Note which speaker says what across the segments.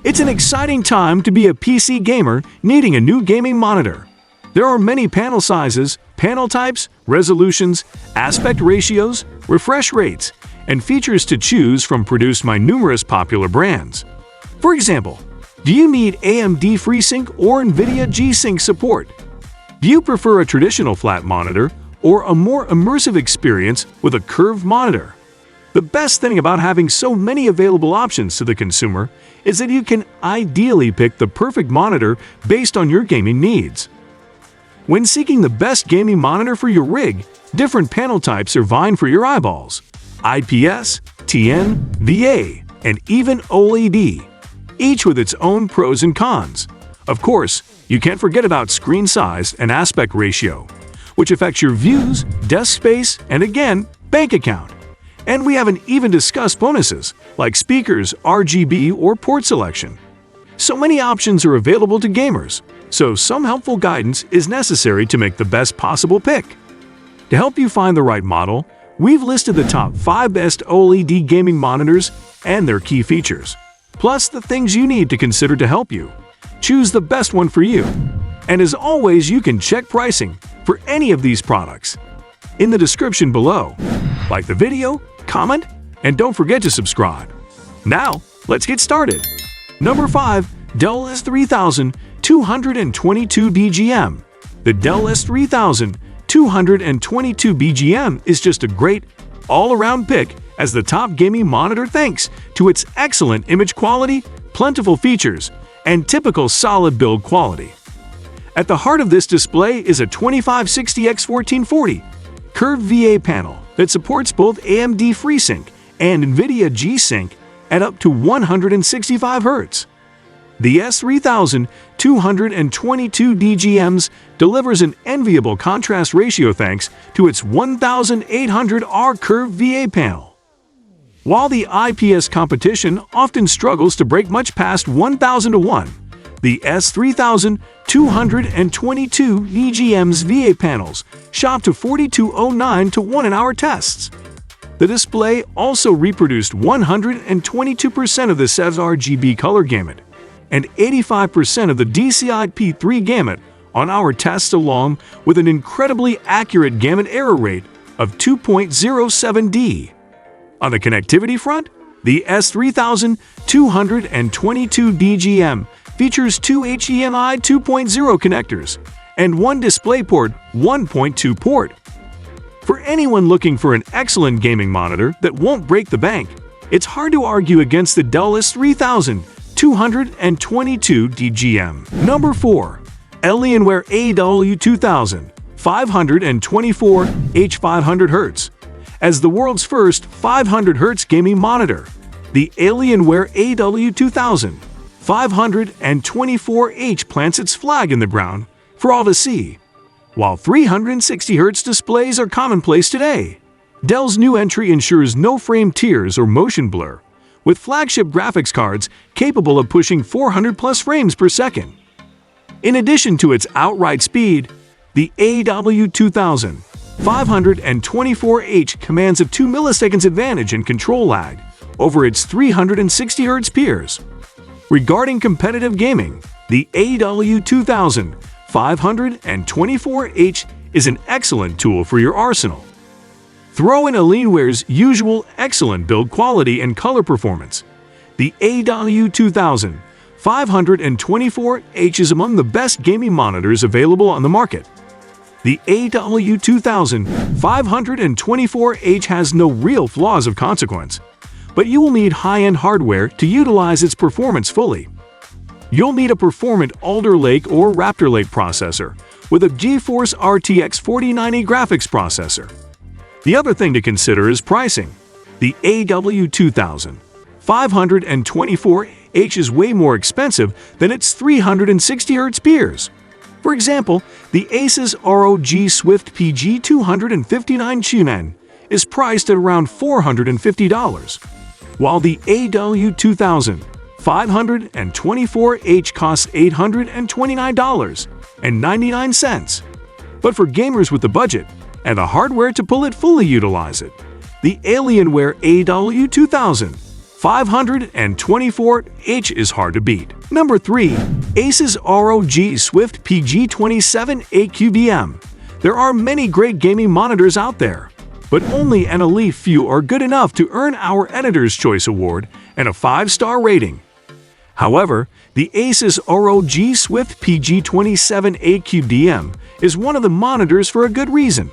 Speaker 1: It's an exciting time to be a PC gamer needing a new gaming monitor. There are many panel sizes, panel types, resolutions, aspect ratios, refresh rates, and features to choose from produced by numerous popular brands. For example, do you need AMD FreeSync or NVIDIA G-Sync support? Do you prefer a traditional flat monitor or a more immersive experience with a curved monitor? The best thing about having so many available options to the consumer is that you can ideally pick the perfect monitor based on your gaming needs. When seeking the best gaming monitor for your rig, different panel types are vying for your eyeballs. IPS, TN, VA, and even OLED, each with its own pros and cons. Of course, you can't forget about screen size and aspect ratio, which affects your views, desk space, and again, bank account. And we haven't even discussed bonuses like speakers, RGB, or port selection. So many options are available to gamers, so some helpful guidance is necessary to make the best possible pick. To help you find the right model, we've listed the top 5 best OLED gaming monitors and their key features, plus the things you need to consider to help you choose the best one for you. And as always, you can check pricing for any of these products in the description below. Like the video, comment, and don't forget to subscribe. Now, let's get started. Number 5. Dell S3222BGM. The Dell S3222BGM is just a great, all-around pick as the top gaming monitor thanks to its excellent image quality, plentiful features, and typical solid build quality. At the heart of this display is a 2560x1440 curved VA panel that supports both AMD FreeSync and NVIDIA G-Sync at up to 165 Hz. The S3222DGMs delivers an enviable contrast ratio thanks to its 1800R curved VA panel. While the IPS competition often struggles to break much past 1000:1, the S3222DGM's VA panels shot to 4209:1 in our tests. The display also reproduced 122% of the sRGB color gamut and 85% of the DCI-P3 gamut on our tests, along with an incredibly accurate gamut error rate of 2.07D. On the connectivity front, the S3222DGM features 2 HDMI 2.0 connectors and 1 DisplayPort 1.2 port. For anyone looking for an excellent gaming monitor that won't break the bank, it's hard to argue against the Dell S3222DGM. Number 4. Alienware AW2000 524H 500Hz. As the world's first 500Hz gaming monitor, the Alienware AW2000 524H plants its flag in the ground for all to see. While 360Hz displays are commonplace today, Dell's new entry ensures no frame tears or motion blur, with flagship graphics cards capable of pushing 400+ frames per second. In addition to its outright speed, the AW2000 524H commands a 2 milliseconds advantage in control lag over its 360Hz peers. Regarding competitive gaming, the AW2000 524H is an excellent tool for your arsenal. Throw in Alienware's usual excellent build quality and color performance. The AW2000 524H is among the best gaming monitors available on the market. The AW2000 524H has no real flaws of consequence, but you will need high-end hardware to utilize its performance fully. You'll need a performant Alder Lake or Raptor Lake processor with a GeForce RTX 4090 graphics processor. The other thing to consider is pricing. The AW2000 524H is way more expensive than its 360Hz peers. For example, the Asus ROG Swift PG259 Chunen is priced at around $450, while the AW2000 524H costs $829.99. But for gamers with the budget and the hardware to pull it fully utilize it, the Alienware AW2000 524H is hard to beat. Number 3. Asus ROG Swift PG27 8QBM. There are many great gaming monitors out there, but only an elite few are good enough to earn our Editor's Choice Award and a 5-star rating. However, the Asus ROG Swift PG27 8QBM is one of the monitors for a good reason.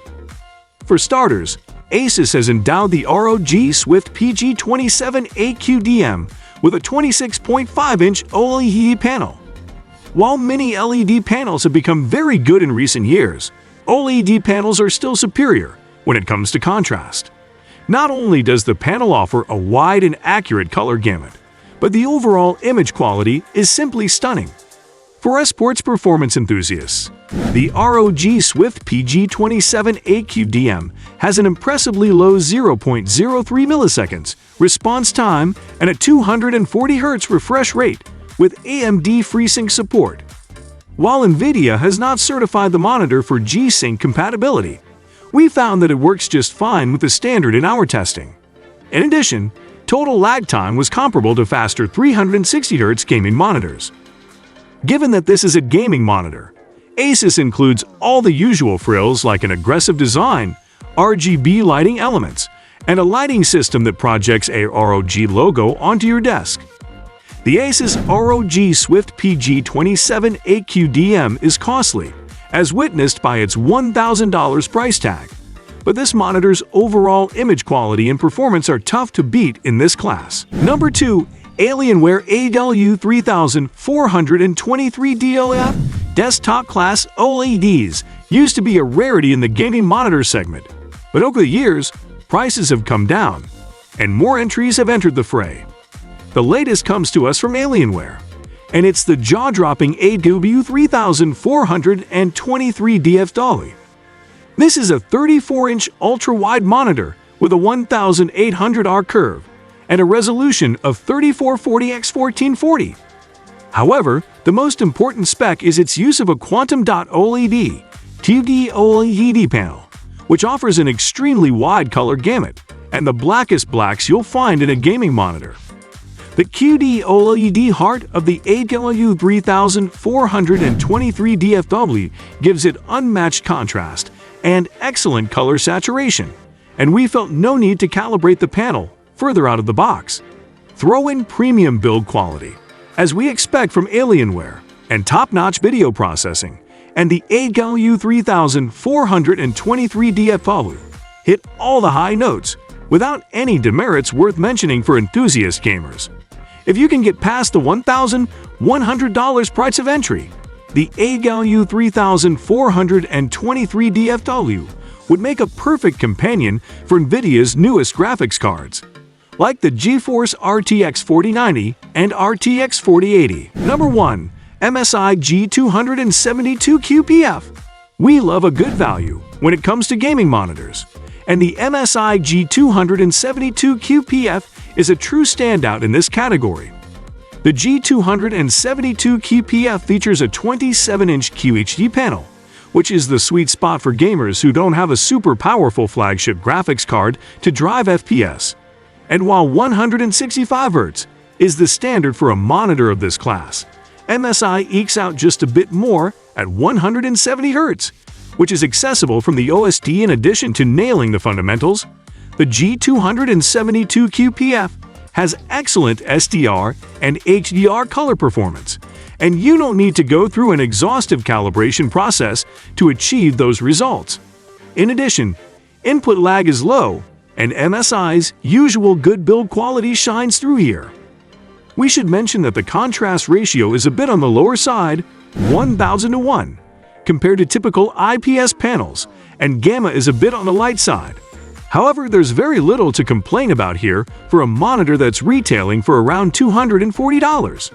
Speaker 1: For starters, Asus has endowed the ROG Swift PG27 8QBM with a 26.5-inch OLED panel. While mini LED panels have become very good in recent years, OLED panels are still superior when it comes to contrast. Not only does the panel offer a wide and accurate color gamut, but the overall image quality is simply stunning. For us sports performance enthusiasts, the ROG Swift PG27 8QBM has an impressively low 0.03 milliseconds response time and a 240 Hz refresh rate with AMD FreeSync support. While NVIDIA has not certified the monitor for G-Sync compatibility, we found that it works just fine with the standard in our testing. In addition, total lag time was comparable to faster 360 Hz gaming monitors. Given that this is a gaming monitor, Asus includes all the usual frills like an aggressive design, RGB lighting elements, and a lighting system that projects a ROG logo onto your desk. The Asus ROG Swift PG27 8QBM is costly, as witnessed by its $1,000 price tag, but this monitor's overall image quality and performance are tough to beat in this class. Number 2. Alienware AW3423DLF Desktop Class OLEDs used to be a rarity in the gaming monitor segment, but over the years, prices have come down, and more entries have entered the fray. The latest comes to us from Alienware, and it's the jaw-dropping AW3423DFW. This is a 34-inch ultra-wide monitor with a 1800R curve and a resolution of 3440x1440. However, the most important spec is its use of a quantum dot OLED QD-OLED panel, which offers an extremely wide color gamut and the blackest blacks you'll find in a gaming monitor. The QD-OLED heart of the AW3423DFW gives it unmatched contrast and excellent color saturation, and we felt no need to calibrate the panel further out of the box. Throw in premium build quality, as we expect from Alienware, and top-notch video processing, and the AW3423DFW hit all the high notes without any demerits worth mentioning for enthusiast gamers. If you can get past the $1,100 price of entry, the AW3423DFW would make a perfect companion for NVIDIA's newest graphics cards, like the GeForce RTX 4090 and RTX 4080. Number 1. MSI G272QPF. We love a good value when it comes to gaming monitors, and the MSI G272QPF is a true standout in this category. The G272QPF features a 27-inch QHD panel, which is the sweet spot for gamers who don't have a super powerful flagship graphics card to drive FPS. And while 165 Hz is the standard for a monitor of this class, MSI ekes out just a bit more at 170 Hz, which is accessible from the OSD. In addition to nailing the fundamentals, the G272QPF has excellent SDR and HDR color performance, and you don't need to go through an exhaustive calibration process to achieve those results. In addition, input lag is low, and MSI's usual good build quality shines through here. We should mention that the contrast ratio is a bit on the lower side, 1000:1, compared to typical IPS panels, and gamma is a bit on the light side. However, there's very little to complain about here for a monitor that's retailing for around $240.